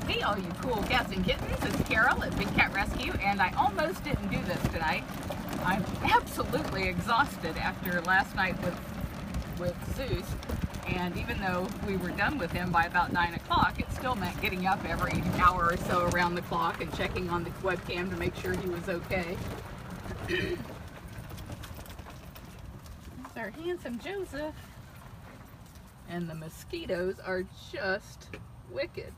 Hey all you cool cats and kittens, it's Carol at Big Cat Rescue, and I almost didn't do this tonight. I'm absolutely exhausted after last night with Zeus, and even though we were done with him by about 9 o'clock, it still meant getting up every hour or so around the clock and checking on the webcam to make sure he was okay. There's our handsome Joseph. And the mosquitoes are just wicked.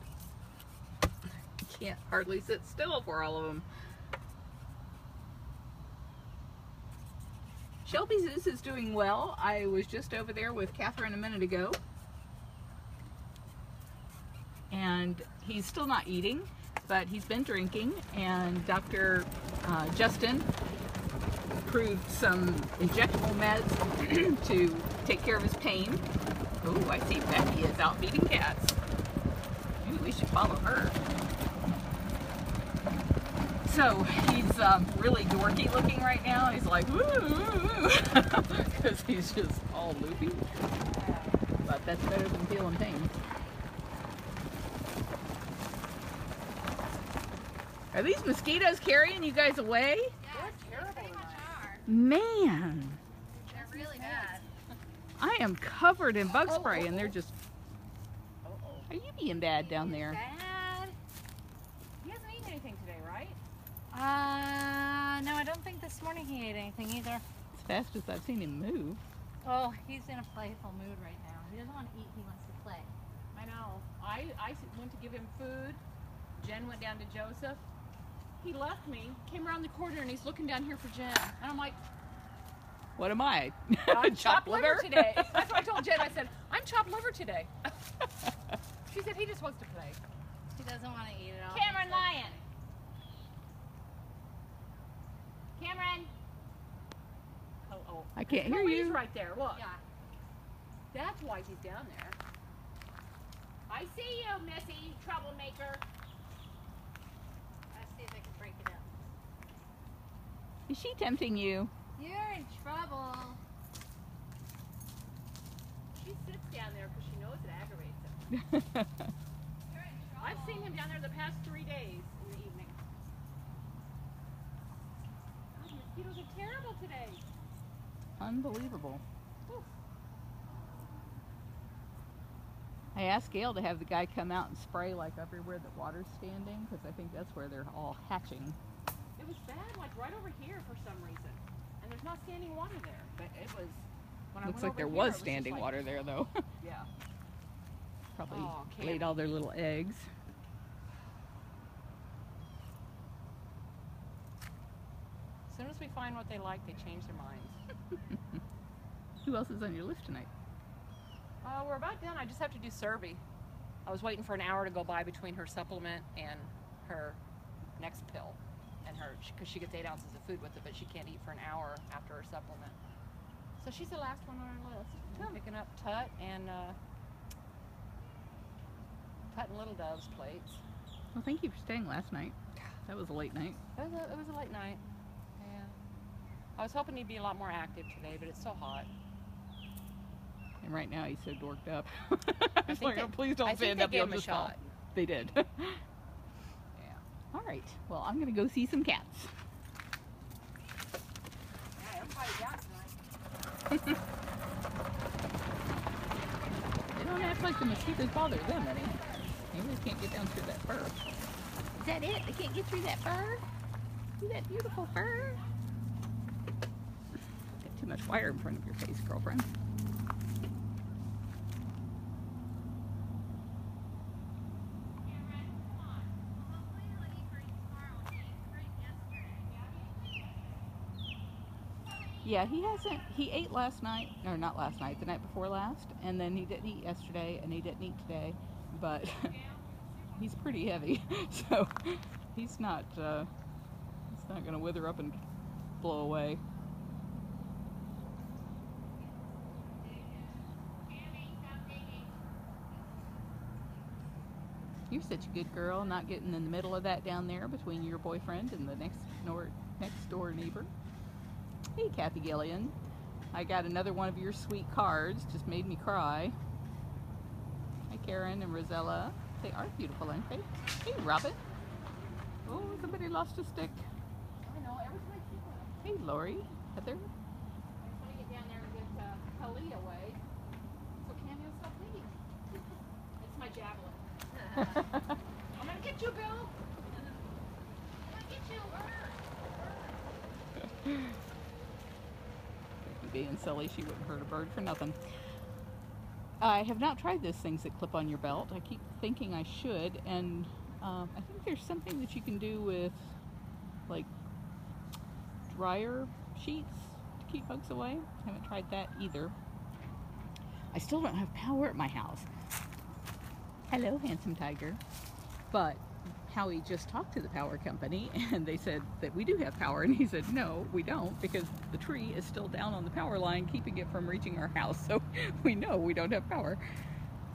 Can't hardly sit still for all of them. Shelby Zeus is doing well. I was just over there with Catherine a minute ago. And he's still not eating, but he's been drinking. And Dr. Justin approved some injectable meds to take care of his pain. Oh, I see Becky is out feeding cats. Ooh, we should follow her. So he's really dorky looking right now. He's like, woo, because he's just all loopy. But that's better than feeling pain. Are these mosquitoes carrying you guys away? Yeah, they're terrible tonight. Man. They're really bad. I am covered in bug spray and they're just... Are you being bad down there? Bad. He hasn't eaten anything today, right? No, I don't think this morning he ate anything either. As fast as I've seen him move. Oh, he's in a playful mood right now. He doesn't want to eat, he wants to play. I know. I went to give him food. Jen went down to Joseph. He left me, came around the corner, and he's looking down here for Jen. And I'm like, what am I? I'm chopped liver today. That's what I told Jen. I said, I'm chopped liver today. She said, he just wants to play. He doesn't want to eat it all. Cameron Lion. Cameron. Oh. I can't hear He's you. right there. Look. Yeah. That's why he's down there. I see you, Missy, troublemaker. Let's see if I can break it up. Is she tempting you? You're in trouble. She sits down there because she knows it aggravates him. You're in trouble. I've seen him down there the past 3 days in the evening. God, mosquitoes are terrible today. Unbelievable. Whew. I asked Gail to have the guy come out and spray like everywhere that water's standing, because I think that's where they're all hatching. It was bad, like right over here for some reason. And there's not standing water there. But it was, when I Looks went like there over here, was it just standing like- water there though. Yeah. Probably Oh, Cam. laid all their little eggs. As soon as we find what they like, they change their minds. Who else is on your list tonight? We're about done. I just have to do Survey. I was waiting for an hour to go by between her supplement and her next pill. And her, because she gets 8 ounces of food with it, but she can't eat for an hour after her supplement. So she's the last one on our list. I'm picking up Tut and Little Dove's plates. Well, thank you for staying last night. That was a late night. It was a late night. Yeah. I was hoping he'd be a lot more active today, but it's so hot. And right now he's so dorked up. I It's think like, oh, please don't I think stand they up. gave You'll him a just fall. shot. They did. Yeah. All right. Well, I'm going to go see some cats. Yeah, everybody's out tonight. They don't act like the mosquitoes bother them any. They just can't get down through that fur. Is that it? They can't get through that fur? See that beautiful fur? Got too much wire in front of your face, girlfriend. Yeah, he ate last night, or not last night, the night before last, and then he didn't eat yesterday, and he didn't eat today, but he's pretty heavy, so he's not gonna wither up and blow away. You're such a good girl, not getting in the middle of that down there between your boyfriend and the next door neighbor. Hey, Kathy Gillian. I got another one of your sweet cards. Just made me cry. Hi, Karen and Rosella. They are beautiful, aren't they? Hey, Robin. Oh, somebody lost a stick. I know, every time I keep one. Hey, Lori. Heather. I just want to get down there and get Kelly away. So Cameo stop digging. It's my javelin. I'm going to get you, Bill. I'm going to get you. Being silly, she wouldn't hurt a bird for nothing. I have not tried those things that clip on your belt. I keep thinking I should, and I think there's something that you can do with like dryer sheets to keep bugs away. I haven't tried that either. I still don't have power at my house. Hello, handsome tiger. But Howie just talked to the power company and they said that we do have power, and he said no, we don't, because the tree is still down on the power line keeping it from reaching our house, so we know we don't have power.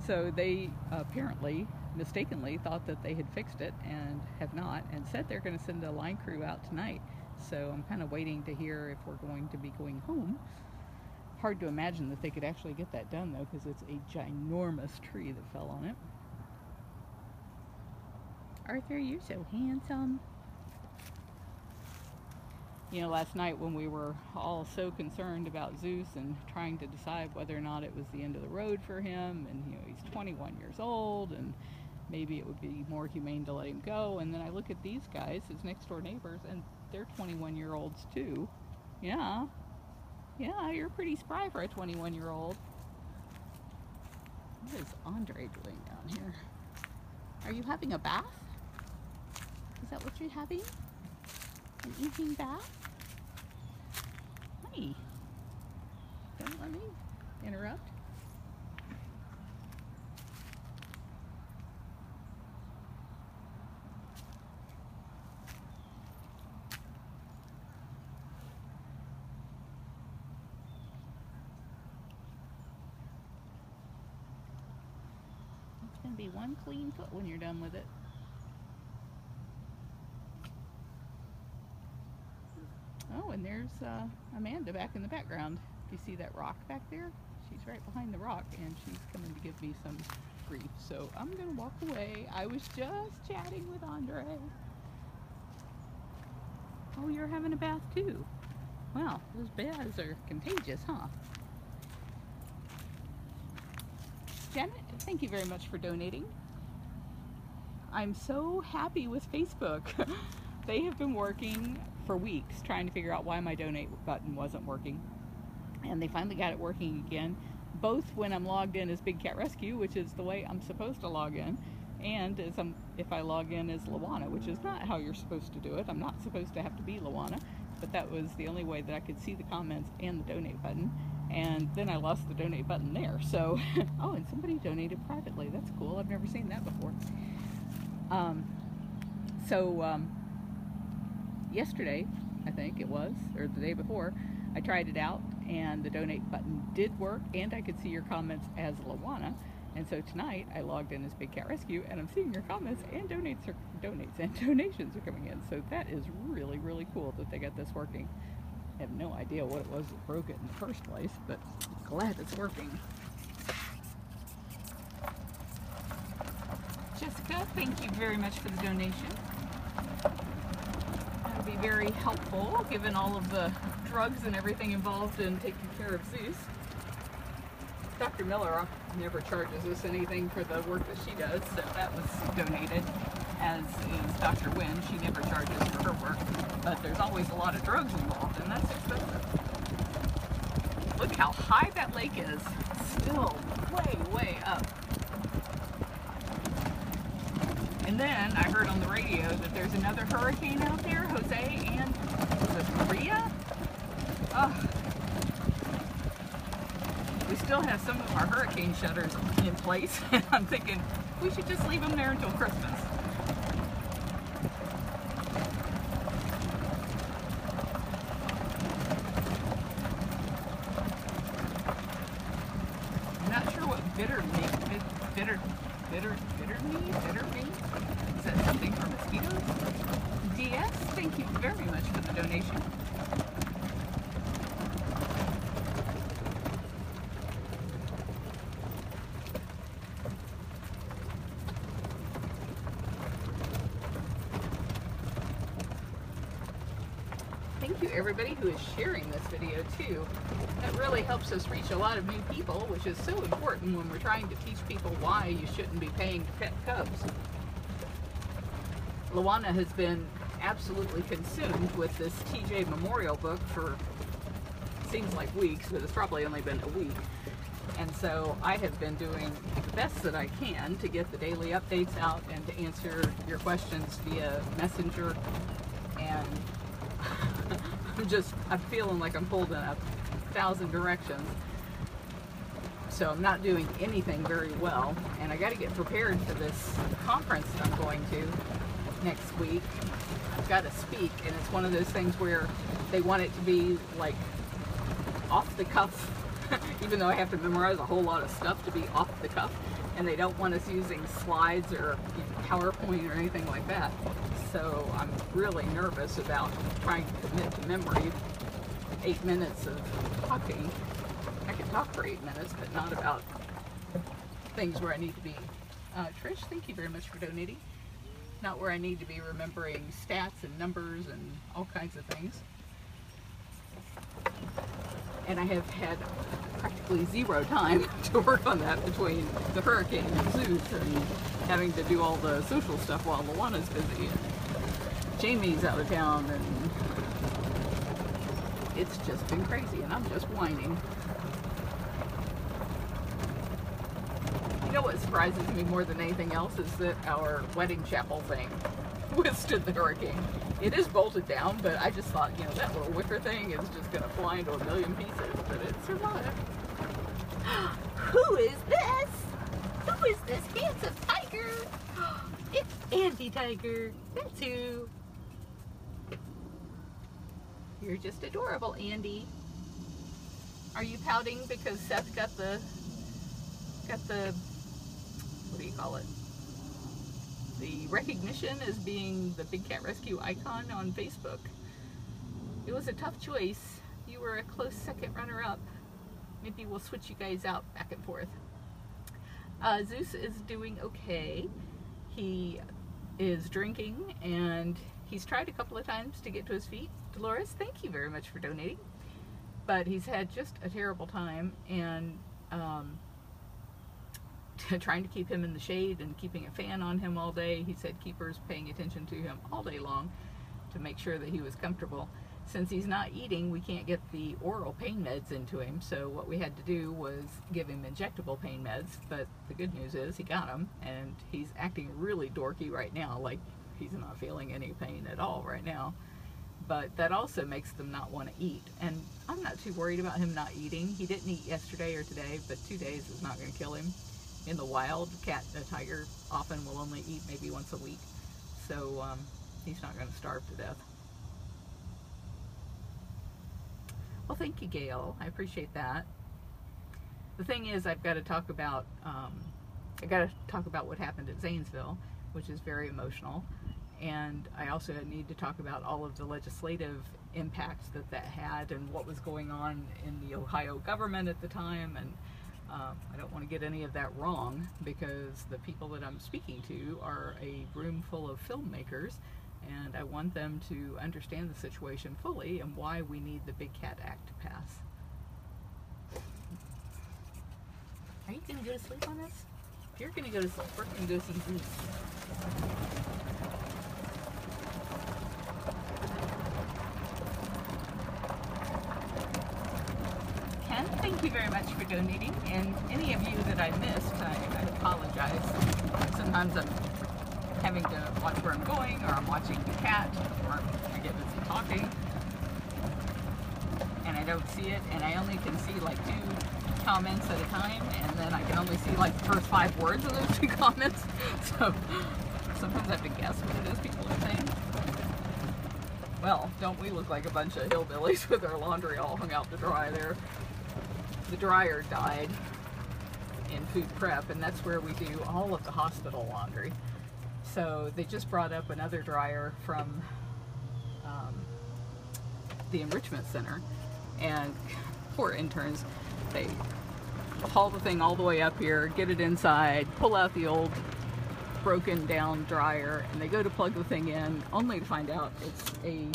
So they apparently mistakenly thought that they had fixed it and have not, and said they're going to send a line crew out tonight. So I'm kind of waiting to hear if we're going to be going home. Hard to imagine that they could actually get that done though, because it's a ginormous tree that fell on it. Arthur, you're so handsome. You know, last night when we were all so concerned about Zeus and trying to decide whether or not it was the end of the road for him, and you know, he's 21 years old and maybe it would be more humane to let him go, and then I look at these guys, his next door neighbors, and they're 21-year-olds too. Yeah, you're pretty spry for a 21-year-old. What is Andre doing down here? Are you having a bath? Is that what you're having? An evening bath? Hi. Don't let me interrupt. It's going to be one clean foot when you're done with it. Oh, and there's Amanda back in the background. Do you see that rock back there? She's right behind the rock, and she's coming to give me some grief. So I'm going to walk away. I was just chatting with Andre. Oh, you're having a bath too. Wow, those baths are contagious, huh? Janet, thank you very much for donating. I'm so happy with Facebook. They have been working for weeks trying to figure out why my donate button wasn't working, and they finally got it working again, both when I'm logged in as Big Cat Rescue, which is the way I'm supposed to log in, and if I log in as Lawana, which is not how you're supposed to do it. I'm not supposed to have to be Lawana, but that was the only way that I could see the comments and the donate button, and then I lost the donate button there. So oh, and somebody donated privately. That's cool. I've never seen that before. Yesterday, I think it was, or the day before, I tried it out and the donate button did work, and I could see your comments as Lawana. And so tonight I logged in as Big Cat Rescue, and I'm seeing your comments and donations are coming in. So that is really, really cool that they got this working. I have no idea what it was that broke it in the first place, but I'm glad it's working. Jessica, thank you very much for the donation. That'll be very helpful given all of the drugs and everything involved in taking care of Zeus. Dr. Miller never charges us anything for the work that she does, so that was donated, as is Dr. Wynn. She never charges for her work, but there's always a lot of drugs involved, and that's expensive. Look how high that lake is. Still way, way up. And then I heard on the radio that there's another hurricane out there, Jose, and was it Maria? Ugh. We still have some of our hurricane shutters in place, and I'm thinking we should just leave them there until Christmas. I'm not sure what bitter meat. Is that something for mosquitoes? DS, thank you very much for the donation. to everybody who is sharing this video too. That really helps us reach a lot of new people, which is so important when we're trying to teach people why you shouldn't be paying to pet cubs. Luana has been absolutely consumed with this TJ Memorial book for, seems like weeks, but it's probably only been a week. And so I have been doing the best that I can to get the daily updates out and to answer your questions via Messenger. And I'm feeling like I'm pulled in 1,000 directions. So I'm not doing anything very well. And I got to get prepared for this conference that I'm going to next week. I've got to speak, and it's one of those things where they want it to be like off the cuff, even though I have to memorize a whole lot of stuff to be off the cuff, and they don't want us using slides or PowerPoint or anything like that. So I'm really nervous about trying to commit to memory 8 minutes of talking. I can talk for 8 minutes, but not about things where I need to be. Trish, thank you very much for donating. Not where I need to be remembering stats and numbers and all kinds of things. And I have had practically zero time to work on that between the hurricane and Zeus and having to do all the social stuff while Luana's busy and Jamie's out of town, and it's just been crazy, and I'm just whining. You know what surprises me more than anything else is that our wedding chapel thing withstood the hurricane. It is bolted down, but I just thought, you know, that little wicker thing is just going to fly into a million pieces, but it survived. Who is this? Who is this handsome tiger? It's Andy Tiger. That's who. You're just adorable, Andy. Are you pouting because Seth got the, what do you call it? The recognition as being the Big Cat Rescue icon on Facebook? It was a tough choice. You were a close second runner-up. Maybe we'll switch you guys out back and forth. Zeus is doing okay. He is drinking, and he's tried a couple of times to get to his feet. Dolores, thank you very much for donating. But he's had just a terrible time, and trying to keep him in the shade and keeping a fan on him all day. He said keepers paying attention to him all day long to make sure that he was comfortable. Since he's not eating, we can't get the oral pain meds into him, so what we had to do was give him injectable pain meds. But the good news is he got them, and he's acting really dorky right now, like he's not feeling any pain at all right now. But that also makes them not want to eat, and I'm not too worried about him not eating. He didn't eat yesterday or today, but 2 days is not going to kill him. In the wild, a tiger often will only eat maybe once a week, so he's not going to starve to death. Well, thank you, Gail. I appreciate that. The thing is, I've got to talk about what happened at Zanesville, which is very emotional, and I also need to talk about all of the legislative impacts that had and what was going on in the Ohio government at the time. And I don't want to get any of that wrong, because the people that I'm speaking to are a room full of filmmakers, and I want them to understand the situation fully and why we need the Big Cat Act to pass. Are you going to go to sleep on us? If you're going to go to sleep, we're going to go see Zeus. Ken, thank you very much for donating, and any of you that I missed, I apologize. Sometimes I'm having to watch where I'm going, or I'm watching the cat, or I get busy talking, and I don't see it, and I only can see like 2 comments at a time, and then I can only see like the first 5 words of those 2 comments, so sometimes I have to guess what it is people are saying. Well, don't we look like a bunch of hillbillies with our laundry all hung out to dry there? The dryer died in food prep, and that's where we do all of the hospital laundry. So they just brought up another dryer from the enrichment center, and poor interns, they haul the thing all the way up here, get it inside, pull out the old broken down dryer, and they go to plug the thing in only to find out it's a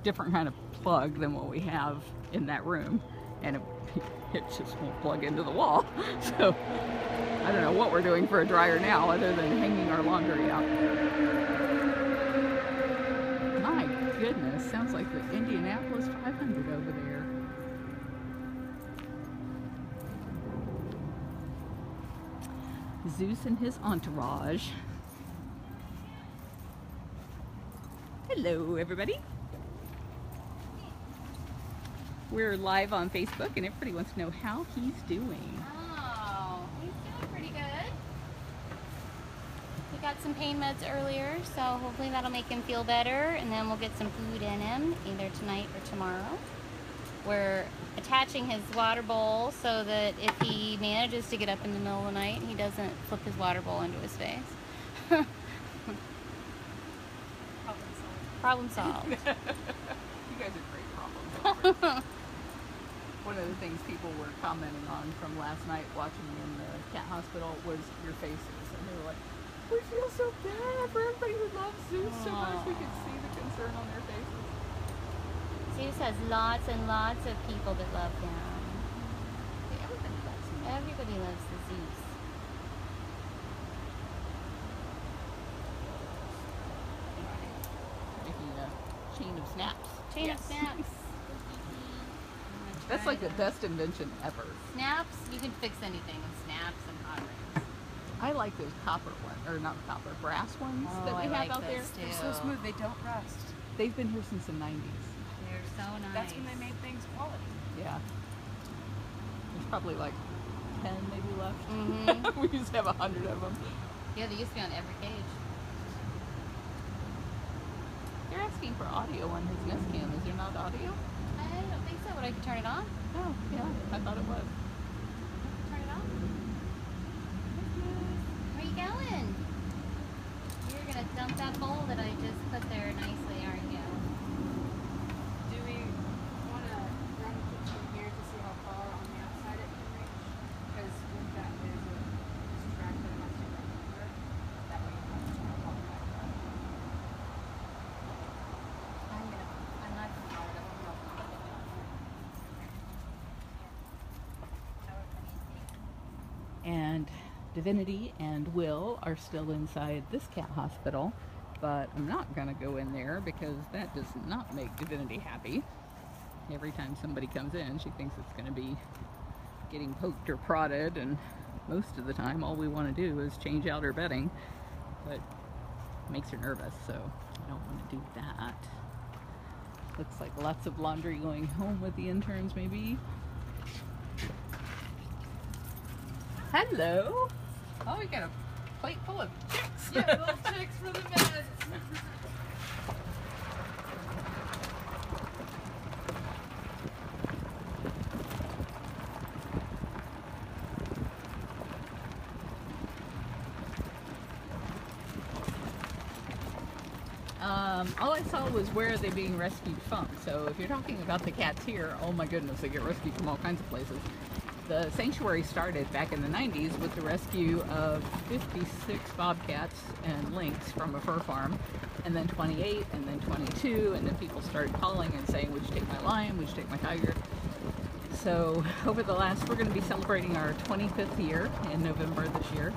different kind of plug than what we have in that room, and it just won't plug into the wall. So I don't know what we're doing for a dryer now other than hanging our laundry out. My goodness, sounds like the Indianapolis 500 over there. Zeus and his entourage. Hello, everybody. We're live on Facebook, and everybody wants to know how he's doing. Oh, he's doing pretty good. We got some pain meds earlier, so hopefully that'll make him feel better, and then we'll get some food in him either tonight or tomorrow. We're attaching his water bowl so that if he manages to get up in the middle of the night, he doesn't flip his water bowl into his face. Problem solved. You guys are great problem solvers. One of the things people were commenting on from last night watching you in the cat hospital was your faces. And they were like, we feel so bad for everybody who loves Zeus so much. We could see the concern on their faces. Zeus has lots and lots of people that love him. Everybody loves him. Everybody loves the Zeus. Making a chain of snaps. Chain of snaps. That's like the best invention ever. Snaps, you can fix anything with snaps and hot rings. I like those copper ones, or not copper, brass ones that we have out there. They're so smooth, they don't rust. They've been here since the 90s. They're so nice. That's when they made things quality. Yeah. There's probably like 10 maybe left. Mm-hmm. We used to have 100 of them. Yeah, they used to be on every cage. They're asking for audio on his Nest Cam. Is there not audio? I don't think so, but I can turn it on. Oh, yeah. I thought it was. Turn it on. Where you going? You're gonna dump that bowl that I just put there nicely, aren't you? Do we want to run a picture from here to see how far on the outside it can reach? Because with that, there's a track that has to run over. That way you can walk back up. I'm not gonna power it up. And Divinity and Will are still inside this cat hospital, but I'm not going to go in there because that does not make Divinity happy. Every time somebody comes in, she thinks it's going to be getting poked or prodded, and most of the time all we want to do is change out her bedding, but it makes her nervous, so I don't want to do that. Looks like lots of laundry going home with the interns, maybe. Hello! Oh, we got a plate full of chicks. Yeah, little chicks for the bed. All I saw was where they're being rescued from. So if you're talking about the cats here, oh my goodness, they get rescued from all kinds of places. The sanctuary started back in the 90s with the rescue of 56 bobcats and lynx from a fur farm, and then 28, and then 22, and then people started calling and saying, would you take my lion, would you take my tiger? So over the last, we're going to be celebrating our 25th year in November this year,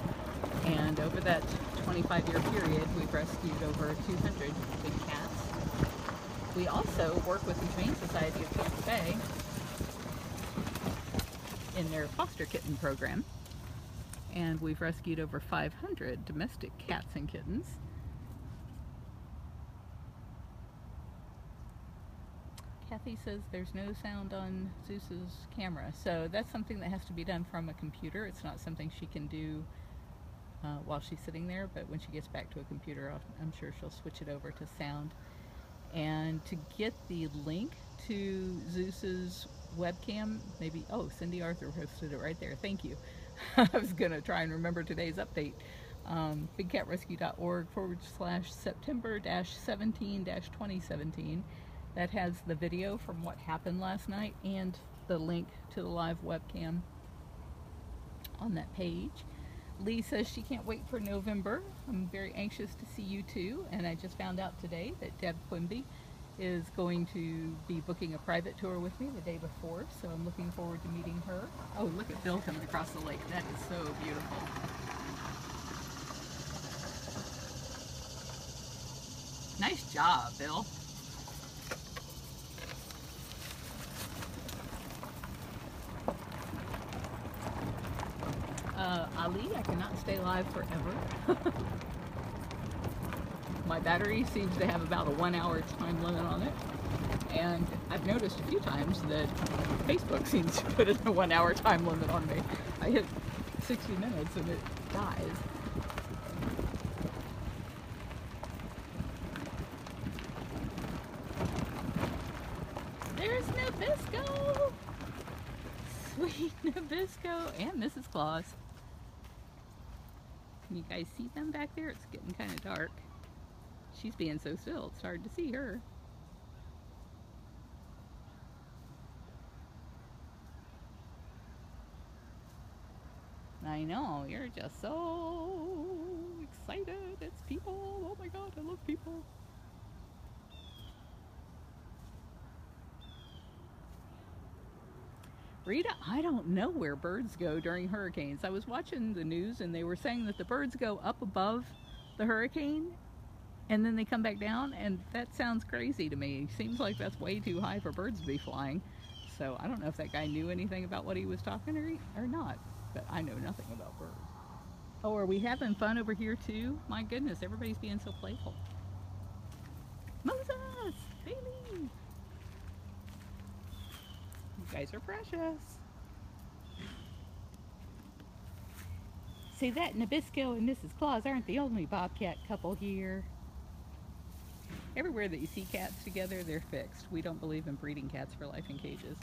and over that 25-year period, we've rescued over 200 big cats. We also work with the Humane Society of Tampa Bay in their foster kitten program, and we've rescued over 500 domestic cats and kittens. Kathy says there's no sound on Zeus's camera, so that's something that has to be done from a computer. It's not something she can do while she's sitting there, but when she gets back to a computer, I'm sure she'll switch it over to sound. And to get the link to Zeus's webcam, maybe, oh, Cindy Arthur posted it right there. Thank you. I was going to try and remember today's update. bigcatrescue.org/September-17-2017. That has the video from what happened last night and the link to the live webcam on that page. Lee says she can't wait for November. I'm very anxious to see you too, and I just found out today that Deb Quimby is going to be booking a private tour with me the day before, so I'm looking forward to meeting her. Oh, look at Bill coming across the lake. That is so beautiful. Nice job, Bill. Ali, I cannot stay live forever. My battery seems to have about a 1 hour time limit on it. And I've noticed a few times that Facebook seems to put a 1 hour time limit on me. I hit 60 minutes and it dies. There's Nabisco! Sweet Nabisco and Mrs. Claus. Can you guys see them back there? It's getting kind of dark. She's being so still, it's hard to see her. I know, you're just so excited. It's people. Oh my God, I love people. Rita, I don't know where birds go during hurricanes. I was watching the news and they were saying that the birds go up above the hurricane and then they come back down, and that sounds crazy to me. Seems like that's way too high for birds to be flying. So I don't know if that guy knew anything about what he was talking or not, but I know nothing about birds. Oh, are we having fun over here too? My goodness, everybody's being so playful. Moses! Bailey! You guys are precious. See, that Nabisco and Mrs. Claus aren't the only bobcat couple here. Everywhere that you see cats together, they're fixed. We don't believe in breeding cats for life in cages.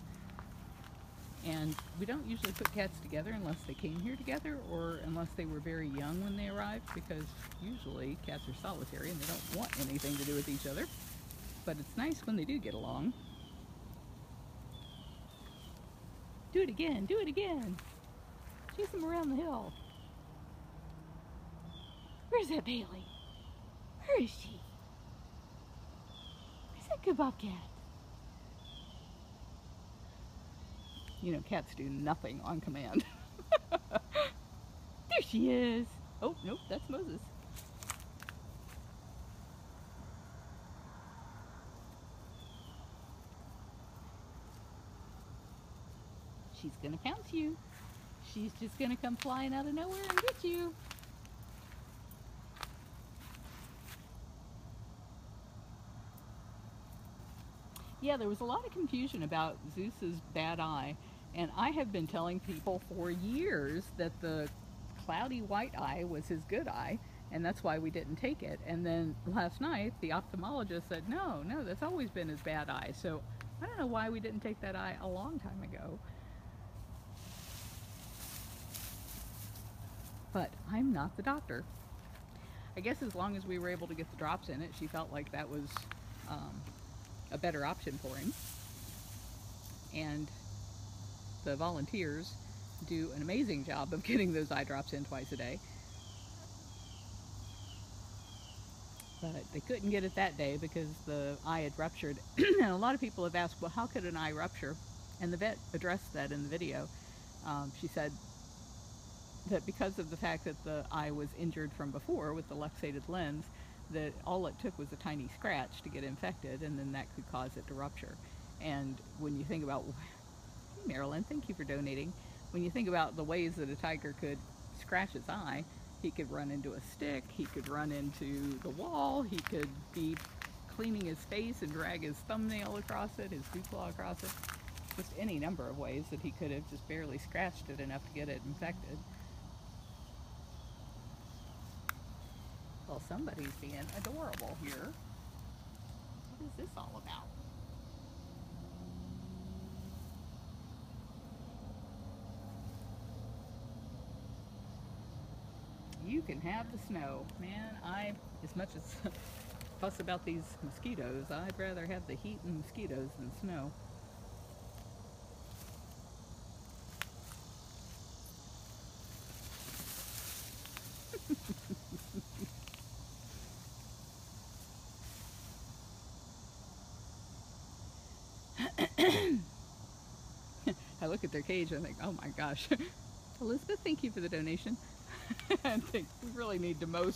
And we don't usually put cats together unless they came here together or unless they were very young when they arrived, because usually cats are solitary and they don't want anything to do with each other. But it's nice when they do get along. Do it again, do it again. Chase them around the hill. Where's that Bailey? Where is she? Where's that good bobcat? You know, cats do nothing on command. There she is. Oh, nope, that's Moses. She's gonna pounce you. She's just gonna come flying out of nowhere and get you. Yeah, there was a lot of confusion about Zeus's bad eye, and I have been telling people for years that the cloudy white eye was his good eye, and that's why we didn't take it. And then last night, the ophthalmologist said, no, that's always been his bad eye. So I don't know why we didn't take that eye a long time ago. But I'm not the doctor. I guess as long as we were able to get the drops in it, she felt like that was a better option for him. And the volunteers do an amazing job of getting those eye drops in twice a day. But they couldn't get it that day because the eye had ruptured. And a lot of people have asked, well, how could an eye rupture? And the vet addressed that in the video. She said that because of the fact that the eye was injured from before with the luxated lens, that all it took was a tiny scratch to get infected, and then that could cause it to rupture. And when you think about, hey Marilyn, thank you for donating. When you think about the ways that a tiger could scratch its eye, he could run into a stick, he could run into the wall, he could be cleaning his face and drag his thumbnail across it, his boot claw across it. Just any number of ways that he could have just barely scratched it enough to get it infected. Well, somebody's being adorable here. What is this all about? You can have the snow. Man, as much as fuss about these mosquitoes, I'd rather have the heat and mosquitoes than snow. look at their cage and I think, oh my gosh. Elizabeth, thank you for the donation. I think we really need to mow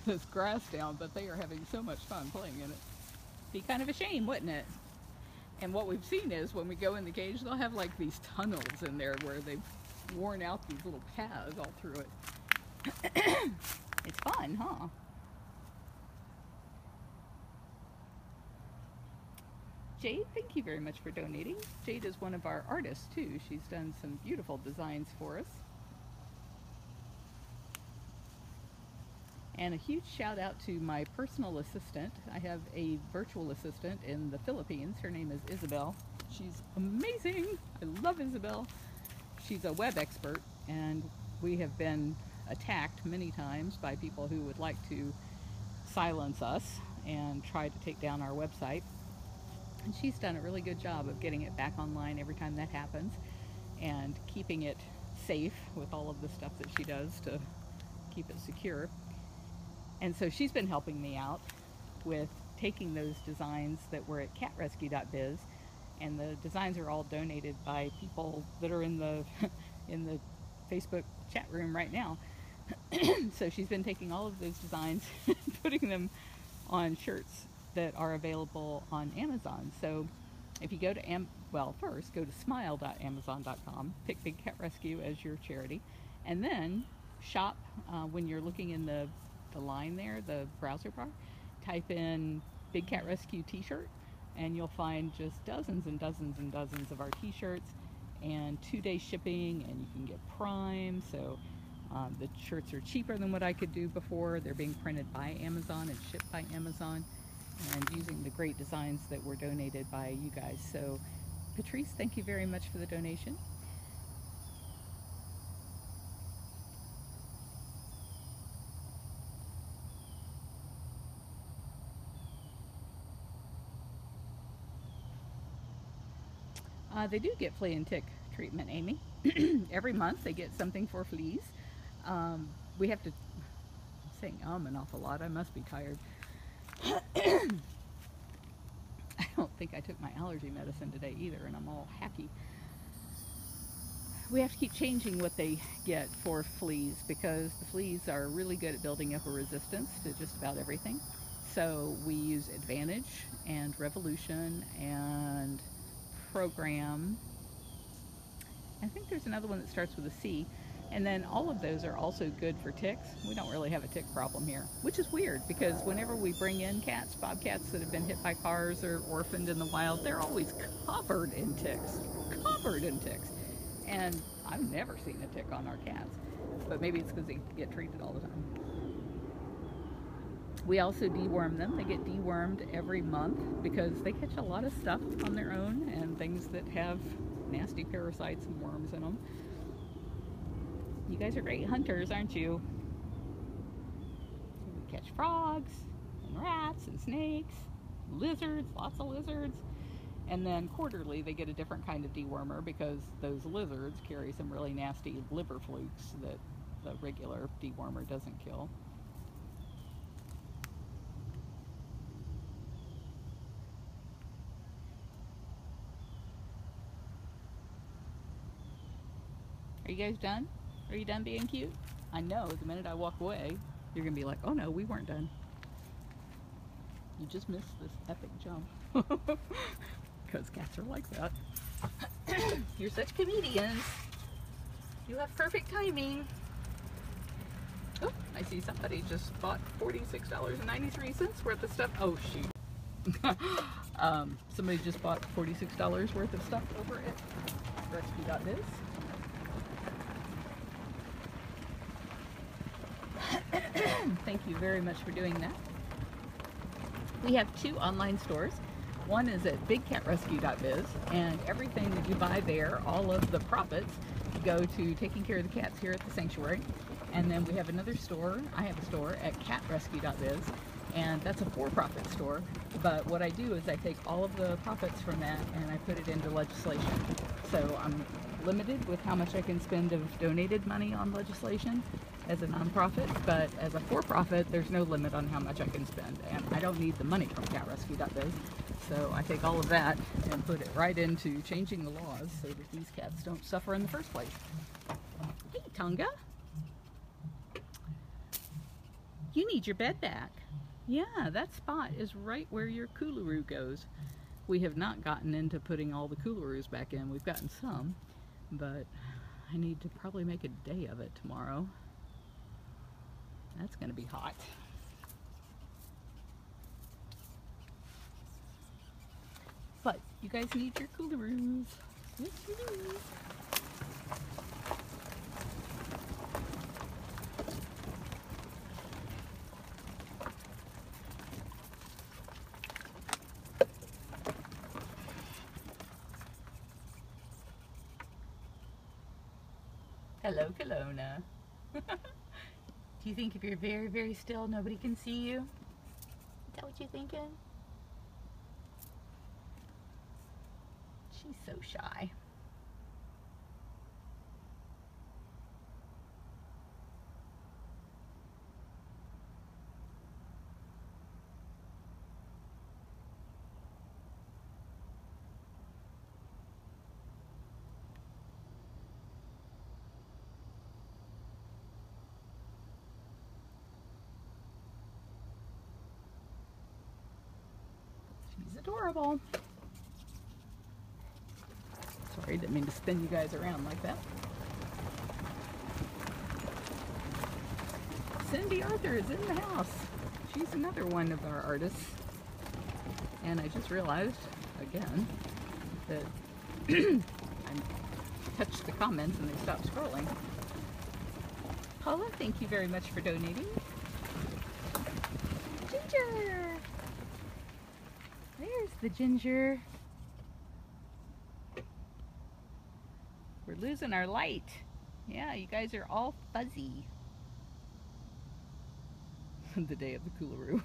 this grass down, but they are having so much fun playing in it. Be kind of a shame, wouldn't it? And what we've seen is when we go in the cage, they'll have like these tunnels in there where they've worn out these little paths all through it. It's fun, huh? Jade, thank you very much for donating. Jade is one of our artists too. She's done some beautiful designs for us. And a huge shout out to my personal assistant. I have a virtual assistant in the Philippines. Her name is Isabel. She's amazing. I love Isabel. She's a web expert, and we have been attacked many times by people who would like to silence us and try to take down our website. And she's done a really good job of getting it back online every time that happens and keeping it safe with all of the stuff that she does to keep it secure. And so she's been helping me out with taking those designs that were at catrescue.biz, and the designs are all donated by people that are in the in the Facebook chat room right now. So she's been taking all of those designs and putting them on shirts that are available on Amazon. So if you go to first go to smile.amazon.com, pick Big Cat Rescue as your charity, and then shop when you're looking in the line there, the browser bar, type in Big Cat Rescue t-shirt, and you'll find just dozens and dozens and dozens of our t-shirts, and 2-day shipping, and you can get Prime. So the shirts are cheaper than what I could do before. They're being printed by Amazon and shipped by Amazon, and using the great designs that were donated by you guys. So Patrice, thank you very much for the donation. They do get flea and tick treatment, Amy. Every month they get something for fleas. We have to, I'm saying an awful lot. I must be tired. I don't think I took my allergy medicine today either, and I'm all hacky. We have to keep changing what they get for fleas, because the fleas are really good at building up a resistance to just about everything. So we use Advantage and Revolution and Program. I think there's another one that starts with a C. And then all of those are also good for ticks. We don't really have a tick problem here, which is weird, because whenever we bring in cats, bobcats that have been hit by cars or orphaned in the wild, they're always covered in ticks. Covered in ticks. And I've never seen a tick on our cats. But maybe it's because they get treated all the time. We also deworm them. They get dewormed every month because they catch a lot of stuff on their own, and things that have nasty parasites and worms in them. You guys are great hunters, aren't you? We catch frogs and rats and snakes, lizards, lots of lizards. And then quarterly they get a different kind of dewormer, because those lizards carry some really nasty liver flukes that the regular dewormer doesn't kill. Are you guys done? Are you done being cute? I know the minute I walk away, you're gonna be like, oh no, we weren't done. You just missed this epic jump. Because cats are like that. You're such comedians. You have perfect timing. Oh, I see somebody just bought $46.93 worth of stuff. Oh shoot. Somebody just bought $46 worth of stuff over at rescue.biz. Thank you very much for doing that. We have 2 online stores. One is at bigcatrescue.biz, and everything that you buy there, all of the profits go to taking care of the cats here at the sanctuary. And then we have another store, I have a store at catrescue.biz, and that's a for-profit store. But what I do is I take all of the profits from that and I put it into legislation. So I'm limited with how much I can spend of donated money on legislation as a nonprofit, but as a for-profit, there's no limit on how much I can spend, and I don't need the money from catrescue.biz. So I take all of that and put it right into changing the laws so that these cats don't suffer in the first place. Hey, Tonga. You need your bed back. Yeah, that spot is right where your coolaroo goes. We have not gotten into putting all the coolaroos back in. We've gotten some, but I need to probably make a day of it tomorrow. That's going to be hot. But you guys need your coolaroos. Yes, you do. Hello, Kelowna. Do you think if you're very, very still, nobody can see you? Is that what you're thinking? She's so shy. She's adorable. Sorry, didn't mean to spin you guys around like that. Cindy Arthur is in the house. She's another one of our artists. And I just realized, again, that I touched the comments and they stopped scrolling. Paula, thank you very much for donating. Ginger! There's the ginger. We're losing our light. Yeah, you guys are all fuzzy. The day of the coolaroo.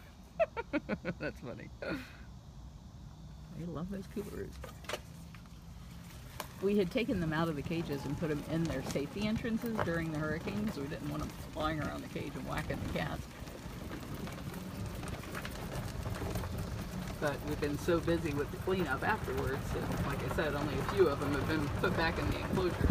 That's funny. I love those coolaroos. We had taken them out of the cages and put them in their safety entrances during the hurricane because we didn't want them flying around the cage and whacking the cats. But we've been so busy with the cleanup afterwards that, like I said, only a few of them have been put back in the enclosures.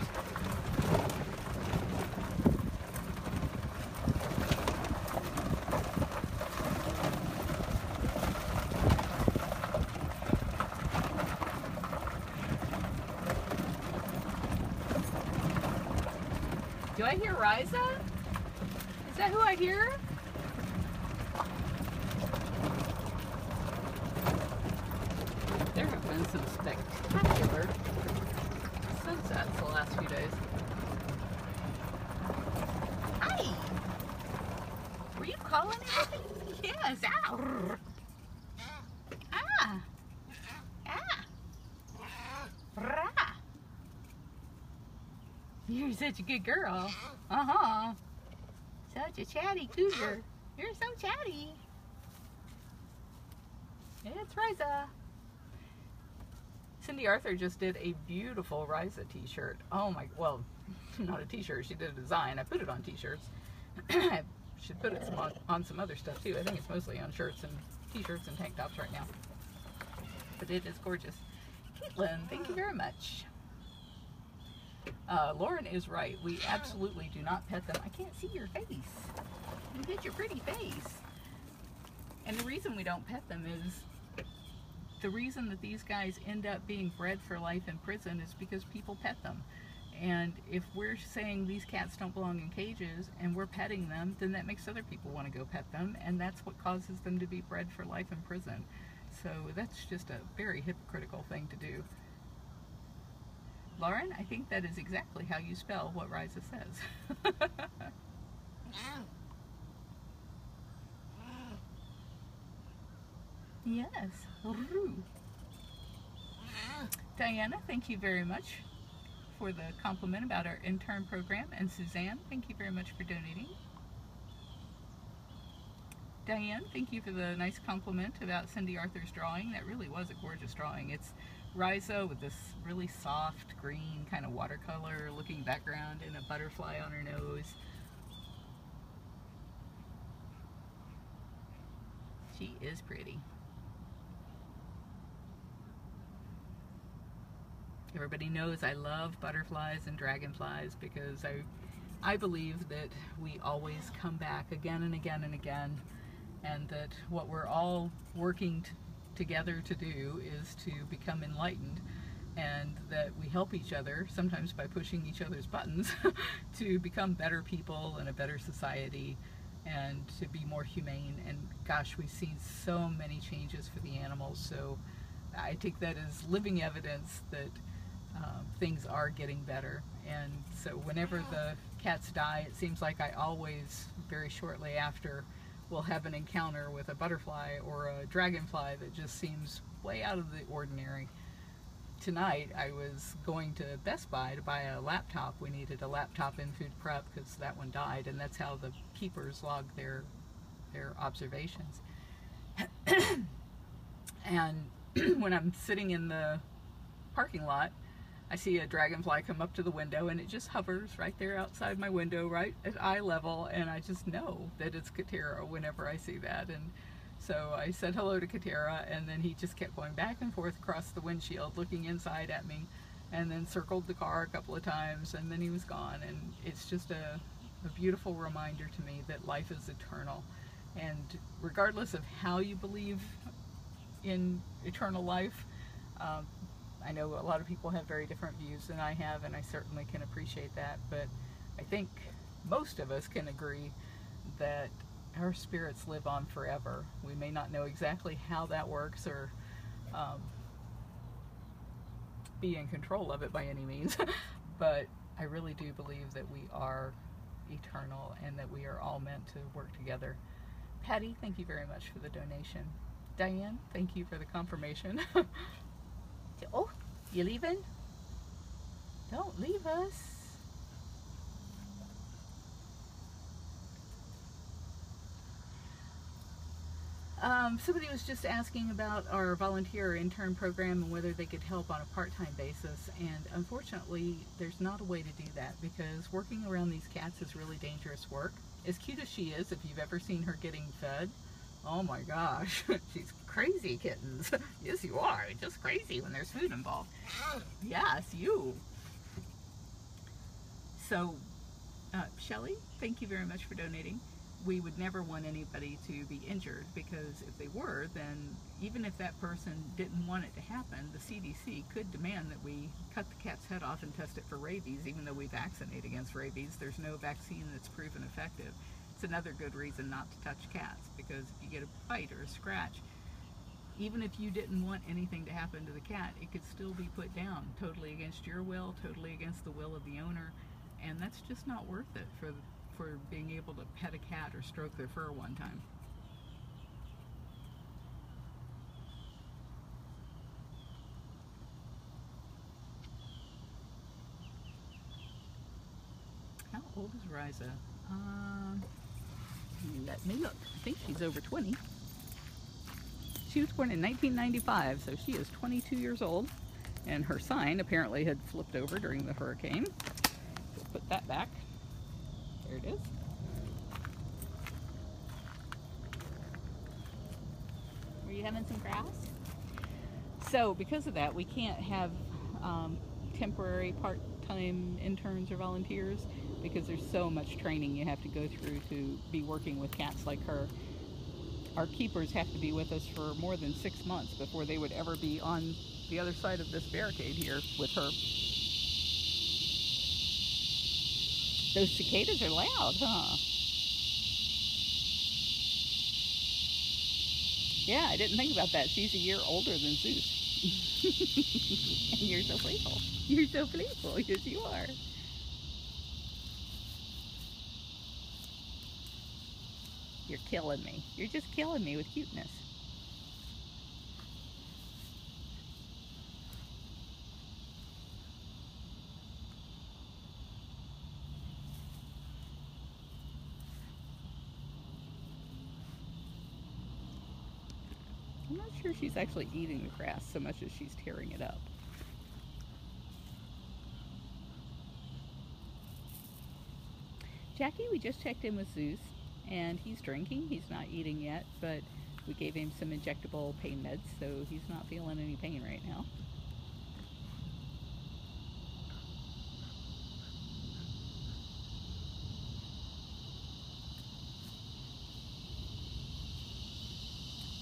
Do I hear Riza? Is that who I hear? There have been some spectacular sunsets the last few days. Hi! Were you calling anything? Yes, ow! Ah! Ah! Rah! You're such a good girl. Uh-huh. Such a chatty cougar. You're so chatty. It's Riza. Cindy Arthur just did a beautiful Riza t-shirt. Oh my, well, not a t-shirt, she did a design. I put it on t-shirts. I should put it on some other stuff too. I think it's mostly on shirts and t-shirts and tank tops right now. But it is gorgeous. Caitlin, thank you very much. Lauren is right. We absolutely do not pet them. I can't see your face. You hit your pretty face. And the reason we don't pet them is the reason that these guys end up being bred for life in prison is because people pet them. And if we're saying these cats don't belong in cages and we're petting them, then that makes other people want to go pet them, and that's what causes them to be bred for life in prison. So that's just a very hypocritical thing to do. Lauren, I think that is exactly how you spell what Riza says. Yes. Diana, thank you very much for the compliment about our intern program. And Suzanne, thank you very much for donating. Diane, thank you for the nice compliment about Cindy Arthur's drawing. That really was a gorgeous drawing. It's Riza with this really soft green kind of watercolor looking background and a butterfly on her nose. She is pretty. Everybody knows I love butterflies and dragonflies because I believe that we always come back again and again and again, and that what we're all working together to do is to become enlightened, and that we help each other, sometimes by pushing each other's buttons, to become better people and a better society and to be more humane. And gosh, we've seen so many changes for the animals, so I take that as living evidence that things are getting better. And so whenever the cats die, it seems like I always, very shortly after, will have an encounter with a butterfly or a dragonfly that just seems way out of the ordinary. Tonight I was going to Best Buy to buy a laptop. We needed a laptop in food prep because that one died, and that's how the keepers log their observations. And when I'm sitting in the parking lot, I see a dragonfly come up to the window, and it just hovers right there outside my window, right at eye level, and I just know that it's Katera whenever I see that. And so I said hello to Katera, and then he just kept going back and forth across the windshield, looking inside at me, and then circled the car a couple of times, and then he was gone. And it's just a beautiful reminder to me that life is eternal. And regardless of how you believe in eternal life, I know a lot of people have very different views than I have, and I certainly can appreciate that, but I think most of us can agree that our spirits live on forever. We may not know exactly how that works or be in control of it by any means, but I really do believe that we are eternal and that we are all meant to work together. Patty, thank you very much for the donation. Diane, thank you for the confirmation. Oh, you leaving? Don't leave us. Somebody was just asking about our volunteer intern program and whether they could help on a part-time basis, and unfortunately there's not a way to do that because working around these cats is really dangerous work. As cute as she is, if you've ever seen her getting fed, oh my gosh, she's crazy, kittens. Yes, you are. Just crazy when there's food involved. Yes, you. So, Shelley, thank you very much for donating. We would never want anybody to be injured, because if they were, then even if that person didn't want it to happen, the CDC could demand that we cut the cat's head off and test it for rabies. Even though we vaccinate against rabies, there's no vaccine that's proven effective. It's another good reason not to touch cats, because if you get a bite or a scratch, even if you didn't want anything to happen to the cat, it could still be put down, totally against your will, totally against the will of the owner, and that's just not worth it for being able to pet a cat or stroke their fur one time. How old is Riza? Let me look. I think she's over 20. She was born in 1995, so she is 22 years old. And her sign apparently had flipped over during the hurricane. So put that back. There it is. Were you having some grass? So because of that, we can't have temporary part-time interns or volunteers, because there's so much training you have to go through to be working with cats like her. Our keepers have to be with us for more than 6 months before they would ever be on the other side of this barricade here with her. Those cicadas are loud, huh? Yeah, I didn't think about that. She's a year older than Zeus. And you're so playful. You're so playful. Yes, you are. You're killing me. You're just killing me with cuteness. I'm not sure she's actually eating the grass so much as she's tearing it up. Jackie, we just checked in with Zeus, and he's drinking. He's not eating yet, but we gave him some injectable pain meds, so he's not feeling any pain right now.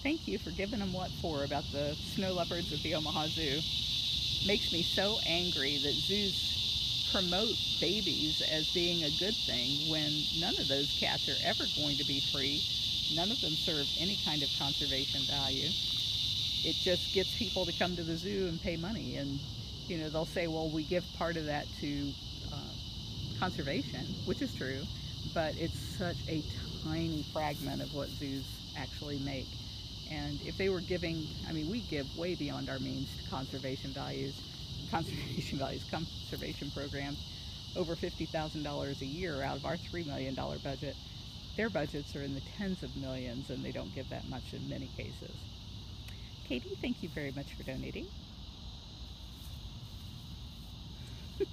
Thank you for giving them what for about the snow leopards at the Omaha Zoo. Makes me so angry that zoos promote babies as being a good thing when none of those cats are ever going to be free. None of them serve any kind of conservation value. It just gets people to come to the zoo and pay money, and you know, they'll say, well, we give part of that to conservation, which is true, but it's such a tiny fragment of what zoos actually make. And if they were giving, I mean, we give way beyond our means to conservation programs, over $50,000 a year out of our $3 million budget. Their budgets are in the tens of millions, and they don't give that much in many cases. Katie, thank you very much for donating. The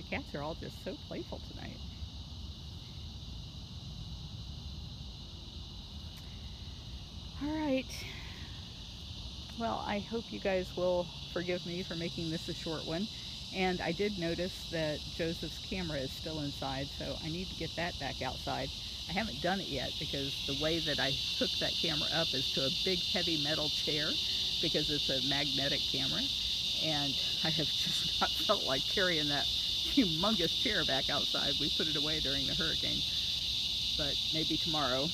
cats are all just so playful tonight. All right. Well, I hope you guys will forgive me for making this a short one. And I did notice that Joseph's camera is still inside, so I need to get that back outside. I haven't done it yet because the way that I hook that camera up is to a big heavy metal chair because it's a magnetic camera. And I have just not felt like carrying that humongous chair back outside. We put it away during the hurricane. But maybe tomorrow,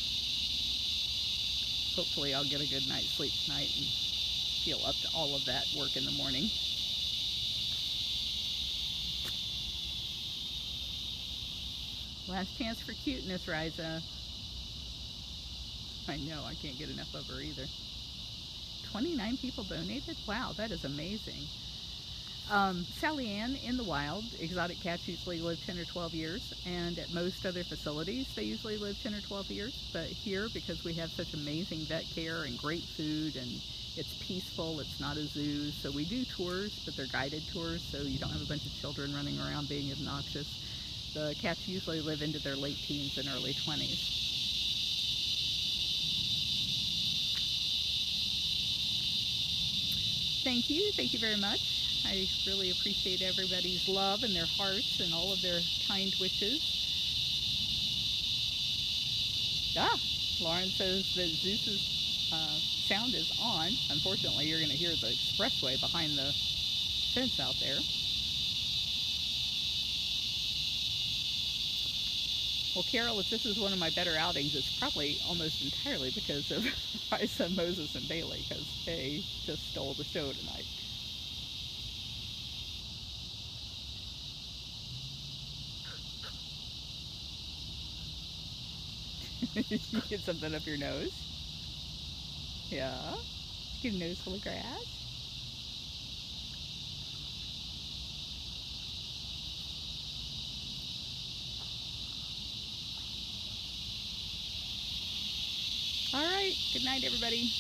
hopefully I'll get a good night's sleep tonight and feel up to all of that work in the morning. Last chance for cuteness, Riza. I know, I can't get enough of her either. 29 people donated? Wow, that is amazing. Sally Ann, in the wild, exotic cats usually live 10 or 12 years, and at most other facilities they usually live 10 or 12 years. But here, because we have such amazing vet care and great food, and it's peaceful, it's not a zoo, so we do tours, but they're guided tours, so you don't have a bunch of children running around being obnoxious. The cats usually live into their late teens and early 20s. Thank you very much. I really appreciate everybody's love and their hearts and all of their kind wishes. Lauren says that Zeus's sound is on. Unfortunately, you're going to hear the expressway behind the fence out there. Well, Carol, if this is one of my better outings, it's probably almost entirely because of Isa, Moses, and Bailey, because they just stole the show tonight. You get something up your nose? Yeah? You get a nose full of grass? All right. Good night, everybody.